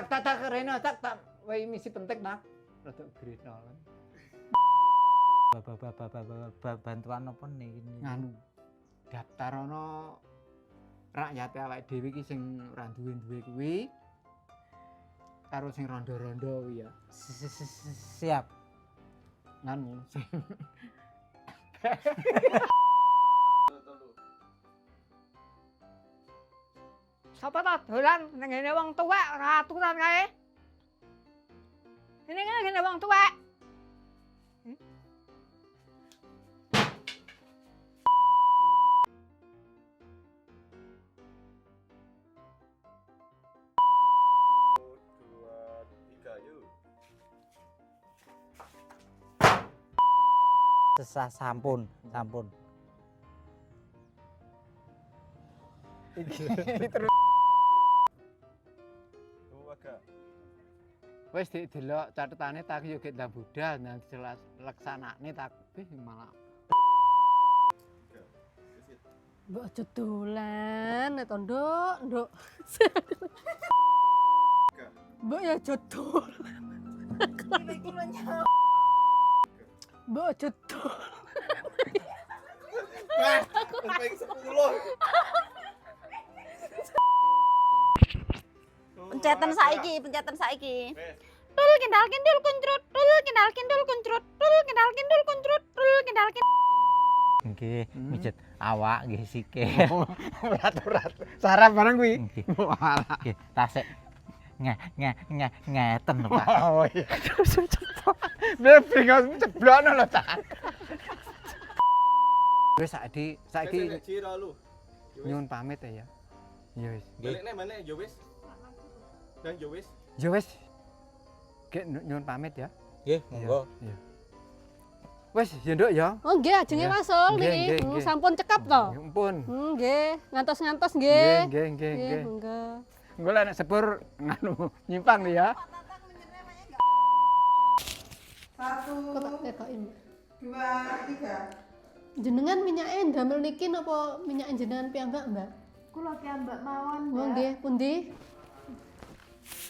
Tak Reno tak. Wae misi penting nak. Rada greno. Bantuan apa nih ini? Nganu. Daftar ana rakyat awake dhewe iki sing ora duwe kuwi. Karo sing rondo-rondo kuwi ya. Siap. Nganu sing Sapa ta dolan ning ngene wong tuwek ora aturan kae. Ini kan ngene wong tuwek. Sampun. terus wis didelok catetane tak yo gek ndang budal nang jelas laksanane tak malah Mbok aja dolan to, Nduk. Mbok ya aja dolan. Mbok aja dolan. Pencetan saiki. Tul kendal kendul kuncrut, tul kendal kendul kuncrut, tul kendal kendul kuncrut, tul kendal kendul. Nggih, mijet awak nggih sike. urat sarap barang kuwi Nggih. walah Nggih, tasik ngeten lho, Pak. oh iya bener bingung ceblokno lho ta wis saiki nyuwun pamit ya ya wis Balekne meneh ya wis. Dan ya wis. ya wis gek nyuwun pamit ya Nggih, monggo. Wis ya Nduk ya Oh nggih, ajenge Nggih. wasul Nggih, niki. nggih, nggih. Sampun cekap to. Ya ampun Nggih, ngantos-ngantos nggih. nggih Monggo. engko lek nek sepur nganu nyimpang nih ya Kotak tekoki. 2, 3. Jenengan minyake ndamel niki napa minyak jenengan piyambak, Mbak? Kula piyambak mawon. Oh nggih, pundi?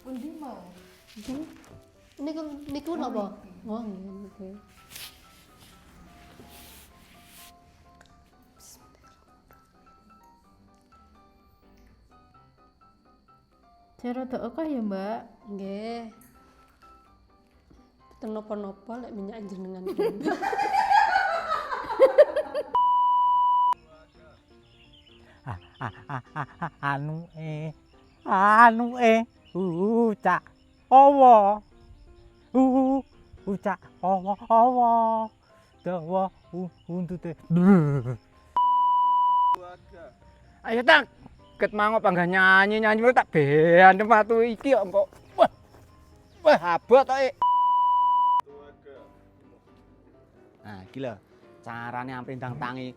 Pundi mau? Niku napa? Oh nggih niki. Cara doa ya, Mbak. Nggih. Boten napa-napa lek minyak jenengan piyambak. Anu cak awa cak awa dawa untute ayo tak ket mango pangga nyanyi lu tak bean watu iki kok engko wah abot tok Nah, iki lho. Carane amprindang tangi.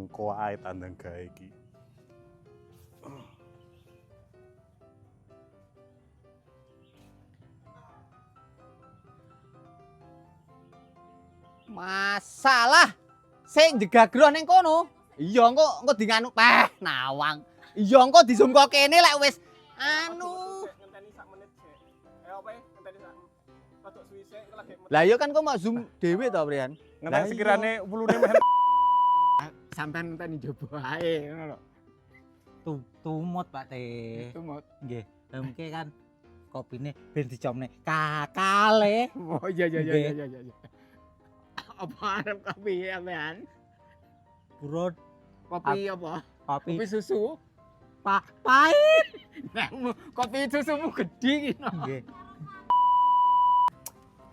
Engko ae tandang gawe iki. Masalah sing jegagro ning kono. Iya engko dinganu nawang. Iya engko disumko kene lek wis anu. Ngenteni sak menit sik. Ayo apa ngenteni sak rodok suwi sik engko lagi Lah iya kan kok mau zoom dhewe to, Brian. Ngentek sekirane ulune meh sampean ngenteni njaba ae ngono lho tumut Pak Teh. tumut Nggih, mengke kan kopine ben dicomne kakale. oh iya apa arep kopi sampean Buron kopi apa kopi kopi susu pahit. kopi susumu gedhi iki no. Nggih.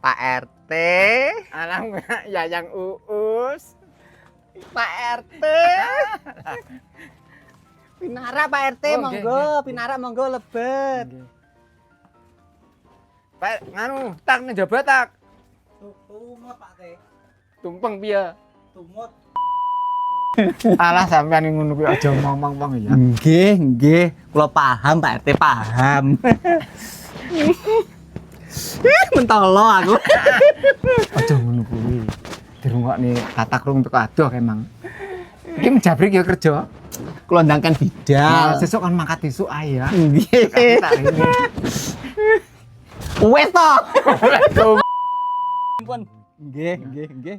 Pak RT, alang ya yang uus Pak RT. Pinara Pak RT Oh, monggo, nggih. pinara monggo lebet. Pak nganu tak ning jaba tak Tumut Pak Teh. tumpeng piye Tumut. alah sampean ngono kuwi aja ngomong-ngomong ya Nggih. Kula paham Pak RT, paham. Mentolo aku. aja ngono kuwi dirungokne tata krung teko adoh emang iki menjabrik ya kerja Kula ndang kan Nah, bidal. sesuk kan mangkat esuk ae ya. Nggih. Tak ini. Wes to. Ampun. Nggih.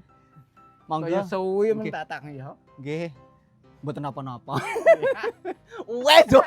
Monggo. Kaya suwi men Nggih. tak tak ya. Nggih. Mboten napa-napa. Wes. Jo.